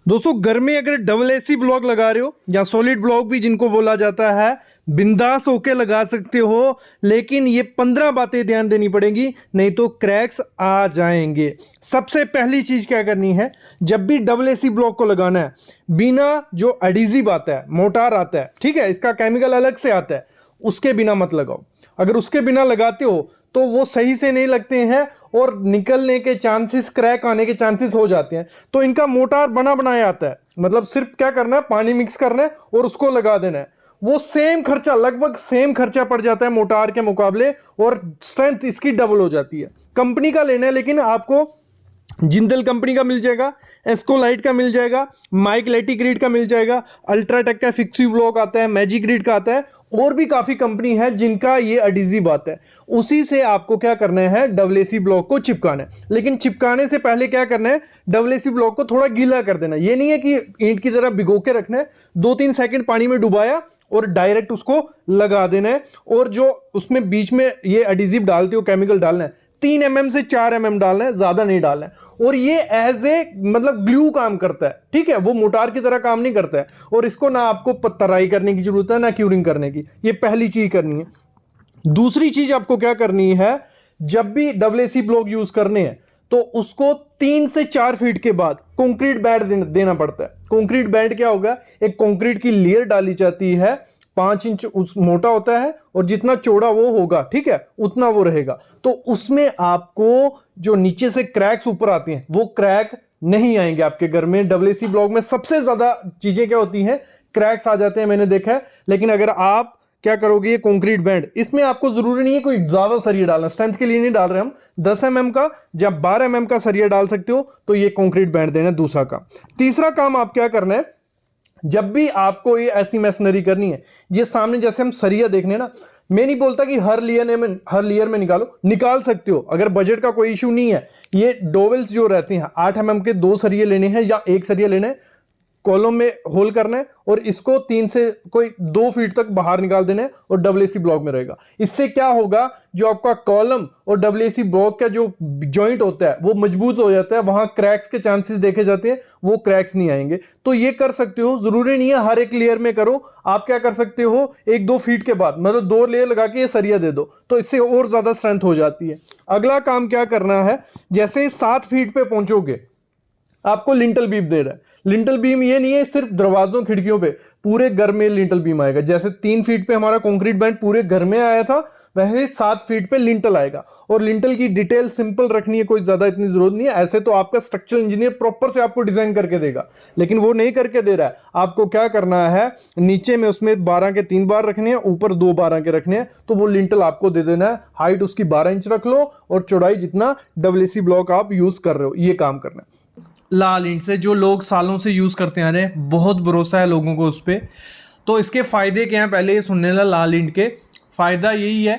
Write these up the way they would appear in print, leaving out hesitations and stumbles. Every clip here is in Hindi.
दोस्तों घर में अगर डबल एसी ब्लॉक लगा रहे हो या सॉलिड ब्लॉक भी जिनको बोला जाता है, बिंदास होके लगा सकते हो। लेकिन ये 15 बातें ध्यान देनी पड़ेंगी, नहीं तो क्रैक्स आ जाएंगे। सबसे पहली चीज क्या करनी है, जब भी डबल एसी ब्लॉक को लगाना है, बिना जो एडिजिव आता है, मोटार आता है, ठीक है, इसका केमिकल अलग से आता है, उसके बिना मत लगाओ। अगर उसके बिना लगाते हो तो वो सही से नहीं लगते हैं और निकलने के चांसेस, क्रैक आने के चांसेस हो जाते हैं। तो इनका मोटार बना बनाया आता है, मतलब सिर्फ क्या करना है, पानी मिक्स करना है और उसको लगा देना है। वो सेम खर्चा, लगभग सेम खर्चा पड़ जाता है मोटार के मुकाबले, और स्ट्रेंथ इसकी डबल हो जाती है। कंपनी का लेना है, लेकिन आपको जिंदल कंपनी का मिल जाएगा, एस्कोलाइट का मिल जाएगा, माइक लेटिग्रीड का मिल जाएगा, अल्ट्राटेक का फिक्सी ब्लॉक आता है, मैजिग्रीड का आता है, और भी काफी कंपनी है जिनका ये एडिजिव आता है। उसी से आपको क्या करना है, डबल एसी ब्लॉक को चिपकाना है। लेकिन चिपकाने से पहले क्या करना है, डबल एसी ब्लॉक को थोड़ा गीला कर देना। ये नहीं है कि ईंट की तरह भिगो के रखना है, 2-3 सेकंड पानी में डुबाया और डायरेक्ट उसको लगा देना है। और जो उसमें बीच में ये एडिजिव डालते हो, केमिकल डालना है, 3 mm से 4 mm डालना है, ज्यादा नहीं डालना है। और ये एज ए मतलब ग्लू काम करता है, ठीक है, वो मोटार की तरह काम नहीं करता है। और इसको ना आपको तराई करने की जरूरत है, ना क्यूरिंग करने की। ये पहली चीज करनी है। दूसरी चीज आपको क्या करनी है, जब भी डबल एसी ब्लॉक यूज करने हैं तो उसको 3 से 4 फीट के बाद कंक्रीट बैंड देना पड़ता है। कंक्रीट बैंड क्या होगा, एक कंक्रीट की लेयर डाली जाती है, 5 इंच उस मोटा होता है, और जितना चौड़ा वो होगा, ठीक है, उतना वो रहेगा। तो उसमें आपको जो नीचे से क्रैक्स ऊपर आते हैं, वो क्रैक नहीं आएंगे आपके घर में। डबल एसी ब्लॉक में सबसे ज्यादा चीजें क्या होती हैं, क्रैक्स आ जाते हैं, मैंने देखा है। लेकिन अगर आप क्या करोगे, ये कंक्रीट बैंड, इसमें आपको जरूरी नहीं है कोई ज्यादा सरिया डालना, स्ट्रेंथ के लिए नहीं डाल रहे हम, 10 mm का या 12 mm का सरिया डाल सकते हो। तो ये कंक्रीट बैंड देना, दूसरा काम। तीसरा काम आप क्या करना है, जब भी आपको ये ऐसी मैसनरी करनी है, ये सामने जैसे हम सरिया देखने ना, मैं नहीं बोलता कि हर लेयर में निकाल सकते हो, अगर बजट का कोई इशू नहीं है। ये डोवेल्स जो रहते हैं, 8 mm के 2 सरिये लेने हैं या 1 सरिया लेना है, कॉलम में होल करना है और इसको 3 से कोई 2 फीट तक बाहर निकाल देना है, और डबल एसी ब्लॉक में रहेगा। इससे क्या होगा, जो आपका कॉलम और डबल एसी ब्लॉक का जो जॉइंट होता है वो मजबूत हो जाता है, वहां क्रैक्स के चांसेस देखे जाते हैं, वो क्रैक्स नहीं आएंगे। तो ये कर सकते हो, जरूरी नहीं है हर एक लेयर में करो। आप क्या कर सकते हो, 1-2 फीट के बाद, मतलब 2 लेयर लगा के ये सरिया दे दो, तो इससे और ज्यादा स्ट्रेंथ हो जाती है। अगला काम क्या करना है, जैसे 7 फीट पे पहुंचोगे, आपको लिंटल बीम दे रहा है। लिंटल बीम ये नहीं है सिर्फ दरवाजों खिड़कियों पे, पूरे घर में लिंटल बीम आएगा। जैसे 3 फीट पे हमारा कंक्रीट बैंड पूरे घर में आया था, वैसे 7 फीट पे लिंटल आएगा। और लिंटल की डिटेल सिंपल रखनी है, कोई ज्यादा इतनी जरूरत नहीं है। ऐसे तो आपका स्ट्रक्चरल इंजीनियर प्रॉपर से आपको डिजाइन करके देगा, लेकिन वो नहीं करके दे रहा है। आपको क्या करना है, नीचे में उसमें 12 के 3 बार रखने हैं, ऊपर 2 12 के रखने हैं, तो वो लिंटल आपको दे देना है। हाइट उसकी 12 इंच रख लो, और चौड़ाई जितना डबल एसी ब्लॉक आप यूज कर रहे हो, ये काम करना है। लाल ईंट से जो लोग सालों से यूज करते आ रहे हैं, बहुत भरोसा है लोगों को उस पर। तो इसके फायदे क्या हैं, पहले ये सुनने ला। लाल ईंट के फायदा यही है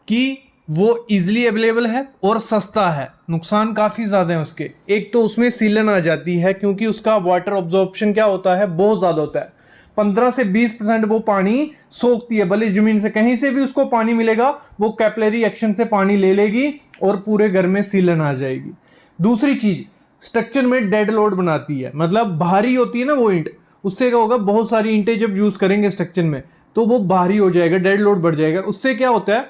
कि वो इजीली अवेलेबल है और सस्ता है। नुकसान काफ़ी ज़्यादा है उसके। एक तो उसमें सीलन आ जाती है, क्योंकि उसका वाटर ऑब्जॉर्प्शन क्या होता है, बहुत ज़्यादा होता है। 15 से 20% वो पानी सोखती है, भले जमीन से कहीं से भी उसको पानी मिलेगा, वो कैपिलरी एक्शन से पानी ले लेगी और पूरे घर में सीलन आ जाएगी। दूसरी चीज़, स्ट्रक्चर में डेड लोड बनाती है, मतलब भारी होती है ना वो ईंट। उससे क्या होगा, बहुत सारी ईंटें जब यूज करेंगे स्ट्रक्चर में, तो वो भारी हो जाएगा, डेड लोड बढ़ जाएगा। उससे क्या होता है,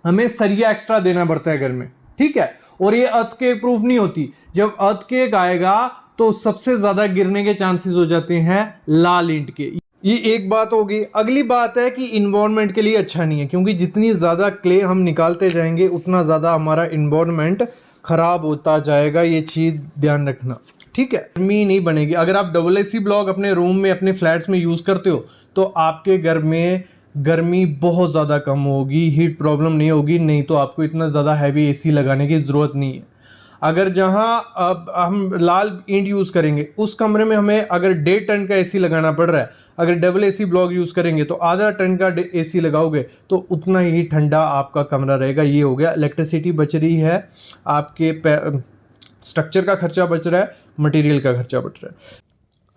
हमें सरिया एक्स्ट्रा देना पड़ता है घर में, ठीक है। और ये अर्थक्वेक प्रूफ नहीं होती। जब अर्थक्वेक आएगा तो सबसे ज्यादा गिरने के चांसेस हो जाते हैं लाल ईंट के। ये एक बात होगी। अगली बात है कि इन्वायरमेंट के लिए अच्छा नहीं है, क्योंकि जितनी ज्यादा क्ले हम निकालते जाएंगे, उतना ज्यादा हमारा इन्वायरमेंट खराब होता जाएगा। ये चीज ध्यान रखना, ठीक है। गर्मी नहीं बनेगी। अगर आप डबल एसी ब्लॉक अपने रूम में, अपने फ्लैट्स में यूज करते हो, तो आपके घर में गर्मी बहुत ज़्यादा कम होगी, हीट प्रॉब्लम नहीं होगी। नहीं तो आपको इतना ज़्यादा हैवी एसी लगाने की ज़रूरत नहीं है। अगर जहाँ अब हम लाल ईंट यूज़ करेंगे, उस कमरे में हमें अगर 1.5 टन का एसी लगाना पड़ रहा है, अगर डबल एसी ब्लॉक यूज़ करेंगे तो आधा टन का एसी लगाओगे तो उतना ही ठंडा आपका कमरा रहेगा। ये हो गया, इलेक्ट्रिसिटी बच रही है, आपके स्ट्रक्चर का खर्चा बच रहा है, मटेरियल का खर्चा बच रहा है।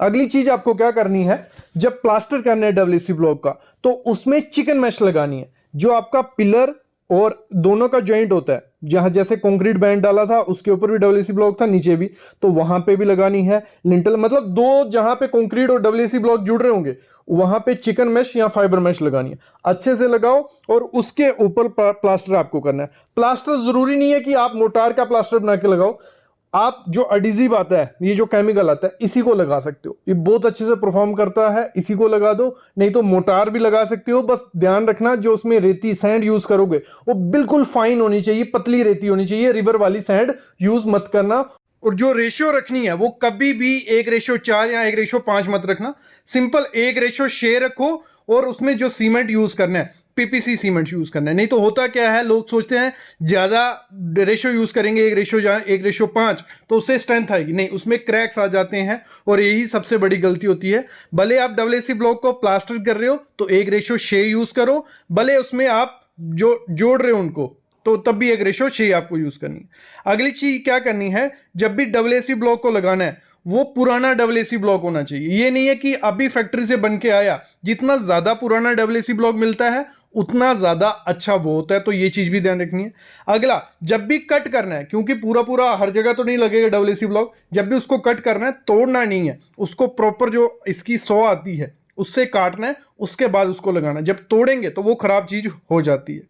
अगली चीज आपको क्या करनी है, जब प्लास्टर करना है डबल एसी ब्लॉक का, तो उसमें चिकन मैश लगानी है। जो आपका पिलर और दोनों का जॉइंट होता है, जहां जैसे कंक्रीट बैंड डाला था उसके ऊपर भी डब्ल्यूसी ब्लॉक था, नीचे भी, तो वहां पे भी लगानी है लिंटल, मतलब दो जहां पे कंक्रीट और डब्ल्यूसी ब्लॉक जुड़ रहे होंगे वहां पे चिकन मैश या फाइबर मैश लगानी है, अच्छे से लगाओ और उसके ऊपर प्लास्टर आपको करना है। प्लास्टर जरूरी नहीं है कि आप मोटार का प्लास्टर बना के लगाओ, आप जो एडिजिव आता है, ये जो केमिकल आता है, इसी को लगा सकते हो, ये बहुत अच्छे से परफॉर्म करता है, इसी को लगा दो, नहीं तो मोटार भी लगा सकते हो। बस ध्यान रखना जो उसमें रेती सैंड यूज करोगे वो बिल्कुल फाइन होनी चाहिए, पतली रेती होनी चाहिए, रिवर वाली सैंड यूज मत करना। और जो रेशियो रखनी है वो कभी भी 1:4 या 1:5 मत रखना, सिंपल 1:6 रखो। और उसमें जो सीमेंट यूज करना है पीपीसी सीमेंट यूज करना है, नहीं तो होता क्या है, लोग सोचते हैं ज्यादा रेशियो यूज करेंगे 1:5 तो उससे स्ट्रेंथ आएगी, नहीं, उसमें क्रैक्स आ जाते हैं और यही सबसे बड़ी गलती होती है। भले आप डब्ल्यूसी ब्लॉक को प्लास्टर कर रहे हो तो 1:6 यूज करो, भले उसमें आप जो जोड़ रहे हो उनको तो तब भी 1:6 आपको यूज करनी है। अगली चीज क्या करनी है, जब भी डब्ल्यूसी ब्लॉक को लगाना है वो पुराना डब्ल्यूसी ब्लॉक होना चाहिए। ये नहीं है कि अभी फैक्ट्री से बन के आया, जितना ज्यादा पुराना डब्ल्यूसी ब्लॉक मिलता है उतना ज्यादा अच्छा वो होता है, तो ये चीज भी ध्यान रखनी है। अगला, जब भी कट करना है, क्योंकि पूरा पूरा हर जगह तो नहीं लगेगा डब्ल्यूसी ब्लॉक, जब भी उसको कट करना है तोड़ना नहीं है, उसको प्रॉपर जो इसकी सौ आती है उससे काटना है, उसके बाद उसको लगाना है। जब तोड़ेंगे तो वो खराब चीज हो जाती है।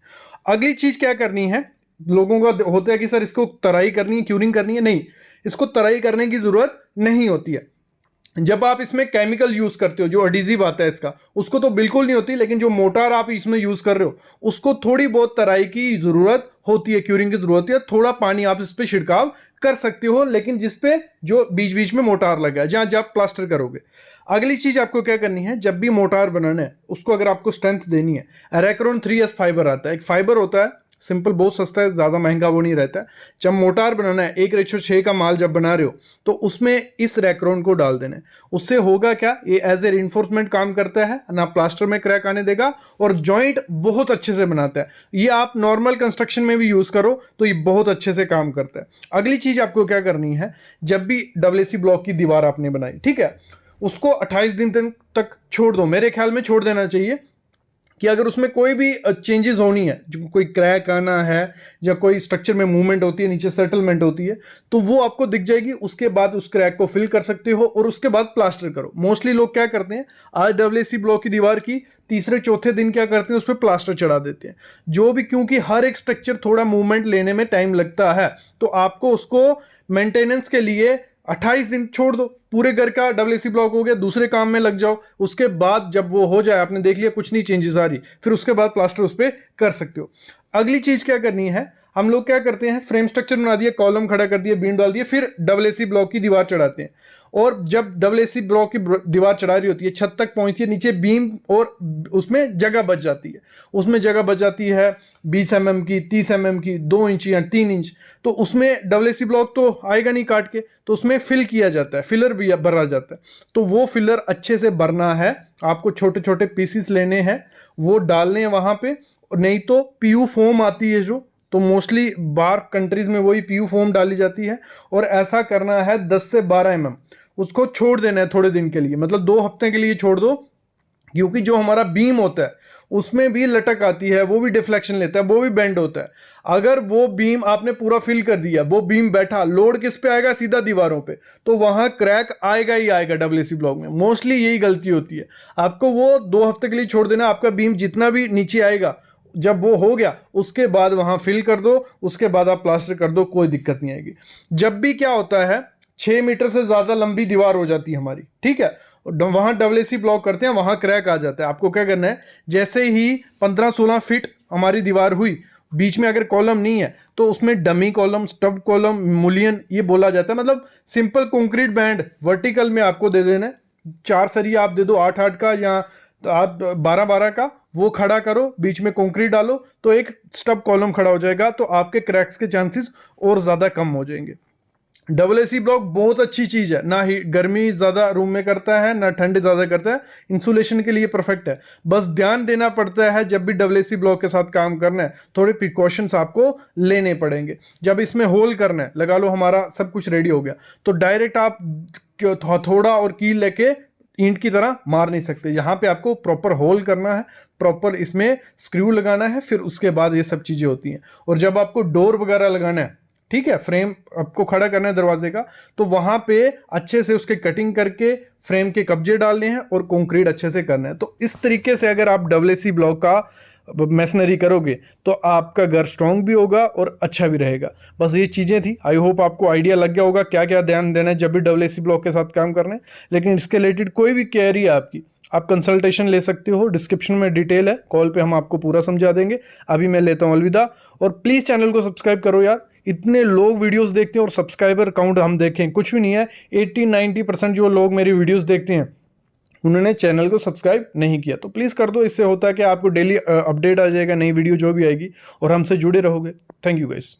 अगली चीज क्या करनी है, लोगों का होता है कि सर इसको तराई करनी है, क्यूरिंग करनी है, नहीं, इसको तराई करने की जरूरत नहीं होती है। जब आप इसमें केमिकल यूज करते हो, जो एडिजिव आता है इसका, उसको तो बिल्कुल नहीं होती, लेकिन जो मोटार आप इसमें यूज कर रहे हो उसको थोड़ी बहुत तराई की जरूरत होती है, क्यूरिंग की जरूरत है, थोड़ा पानी आप इस पे छिड़काव कर सकते हो, लेकिन जिसपे जो बीच बीच में मोटार लगा है, जहां जब प्लास्टर करोगे। अगली चीज आपको क्या करनी है, जब भी मोटार बनाना है उसको अगर आपको स्ट्रेंथ देनी है, अरेक्रोन 3S फाइबर आता है, एक फाइबर होता है सिंपल, बहुत सस्ता है, ज्यादा महंगा वो नहीं रहता है। जब मोटार बनाना है 1:6 का माल जब बना रहे हो तो उसमें इस रैक्रोन को डाल देना है। उससे होगा क्या, ये एज ए रिइंफोर्समेंट काम करता है ना, प्लास्टर में क्रैक आने देगा और जॉइंट बहुत अच्छे से बनाता है। ये आप नॉर्मल कंस्ट्रक्शन में भी यूज करो तो ये बहुत अच्छे से काम करता है। अगली चीज आपको क्या करनी है, जब भी डब्ल्यूसी ब्लॉक की दीवार आपने बनाई, ठीक है, उसको 28 दिन तक छोड़ दो, मेरे ख्याल में छोड़ देना चाहिए, कि अगर उसमें कोई भी चेंजेस होनी है, जो कोई क्रैक आना है या कोई स्ट्रक्चर में मूवमेंट होती है, नीचे सेटलमेंट होती है, तो वो आपको दिख जाएगी। उसके बाद उस क्रैक को फिल कर सकते हो और उसके बाद प्लास्टर करो। मोस्टली लोग क्या करते हैं, आज डब्ल्यूसी ब्लॉक की दीवार की तीसरे चौथे दिन क्या करते हैं, उस पर प्लास्टर चढ़ा देते हैं, जो भी, क्योंकि हर एक स्ट्रक्चर थोड़ा मूवमेंट लेने में टाइम लगता है, तो आपको उसको मेंटेनेंस के लिए 28 दिन छोड़ दो, पूरे घर का डब्ल्यूसी ब्लॉक हो गया, दूसरे काम में लग जाओ। उसके बाद जब वो हो जाए, आपने देख लिया कुछ नहीं चेंजेस आ रही, फिर उसके बाद प्लास्टर उस पर कर सकते हो। अगली चीज क्या करनी है, हम लोग क्या करते हैं, फ्रेम स्ट्रक्चर बना दिया, कॉलम खड़ा कर दिया, बीम डाल दिया, फिर डब्ल्यूसी ब्लॉक की दीवार चढ़ाते हैं। और जब डब्ल्यूसी ब्लॉक की दीवार चढ़ा रही होती है, छत तक पहुंचती है, नीचे बीम और उसमें जगह बच जाती है, उसमें जगह बच जाती है 20 mm की, 30 mm की, 2 इंच या 3 इंच, तो उसमें डब्ल्यूसी ब्लॉक तो आएगा नहीं काट के, तो उसमें फिल किया जाता है, फिलर भी भरा जाता है। तो वो फिलर अच्छे से भरना है, आपको छोटे छोटे पीसीस लेने हैं, वो डालने हैं वहां पे, नहीं तो पीयू फोम आती है जो, तो मोस्टली बाहर कंट्रीज में वही पीयू फोम डाली जाती है, और ऐसा करना है 10 से 12 mm, उसको छोड़ देना है थोड़े दिन के लिए, मतलब 2 हफ्ते के लिए छोड़ दो, क्योंकि जो हमारा बीम होता है उसमें भी लटक आती है, वो भी डिफ्लेक्शन लेता है, वो भी बेंड होता है। अगर वो बीम आपने पूरा फिल कर दिया, वो बीम बैठा, लोड किस पे आएगा, सीधा दीवारों पे, तो वहां क्रैक आएगा ही आएगा डब्ल्यूसी ब्लॉक में। मोस्टली यही गलती होती है, आपको वो 2 हफ्ते के लिए छोड़ देना, आपका बीम जितना भी नीचे आएगा, जब वो हो गया उसके बाद वहां फिल कर दो, उसके बाद आप प्लास्टर कर दो, कोई दिक्कत नहीं आएगी। जब भी क्या होता है, 6 मीटर से ज्यादा लंबी दीवार हो जाती है हमारी, ठीक है, वहां डब्ल्यूसी ब्लॉक करते हैं, वहां क्रैक आ जाता है। आपको क्या करना है, जैसे ही 15-16 फीट हमारी दीवार हुई, बीच में अगर कॉलम नहीं है तो उसमें डमी कॉलम, स्टब कॉलम, मुलियन ये बोला जाता है, मतलब सिंपल कंक्रीट बैंड वर्टिकल में आपको दे देना है, 4 सरिया आप दे दो 8-8 का, या तो आप 12-12 का, वो खड़ा करो, बीच में कंक्रीट डालो, तो एक स्टब कॉलम खड़ा हो जाएगा, तो आपके क्रैक्स के चांसेस और ज्यादा कम हो जाएंगे। डब्ल्यूसी ब्लॉक बहुत अच्छी चीज है, ना ही गर्मी ज्यादा रूम में करता है ना ठंड ज्यादा करता है, इंसुलेशन के लिए परफेक्ट है। बस ध्यान देना पड़ता है, जब भी डब्ल्यूसी ब्लॉक के साथ काम करना है थोड़े प्रिकॉशंस आपको लेने पड़ेंगे। जब इसमें होल करना है, लगा लो हमारा सब कुछ रेडी हो गया, तो डायरेक्ट आप हथौड़ा और कील लेके ईंट की तरह मार नहीं सकते, यहाँ पे आपको प्रॉपर होल करना है, प्रॉपर इसमें स्क्रू लगाना है, फिर उसके बाद ये सब चीजें होती हैं। और जब आपको डोर वगैरह लगाना है, ठीक है, फ्रेम आपको खड़ा करना है दरवाजे का, तो वहां पे अच्छे से उसके कटिंग करके फ्रेम के कब्जे डालने हैं और कंक्रीट अच्छे से करना है। तो इस तरीके से अगर आप डब्ल्यूसी ब्लॉक का मैसनरी करोगे तो आपका घर स्ट्रांग भी होगा और अच्छा भी रहेगा। बस ये चीज़ें थी। आई होप आपको आइडिया लग गया होगा क्या क्या ध्यान देना है जब भी डब्ल्यूसी ब्लॉक के साथ काम करना है। लेकिन इसके रिलेटेड कोई भी क्वेरी है आपकी, आप कंसल्टेशन ले सकते हो, डिस्क्रिप्शन में डिटेल है, कॉल पे हम आपको पूरा समझा देंगे। अभी मैं लेता हूँ अलविदा, और प्लीज़ चैनल को सब्सक्राइब करो यार। इतने लोग वीडियोस देखते हैं और सब्सक्राइबर काउंट हम देखें कुछ भी नहीं है। 80-90% जो लोग मेरी वीडियोस देखते हैं उन्होंने चैनल को सब्सक्राइब नहीं किया, तो प्लीज़ कर दो। इससे होता है कि आपको डेली अपडेट आ जाएगा, नई वीडियो जो भी आएगी, और हमसे जुड़े रहोगे। Thank you guys.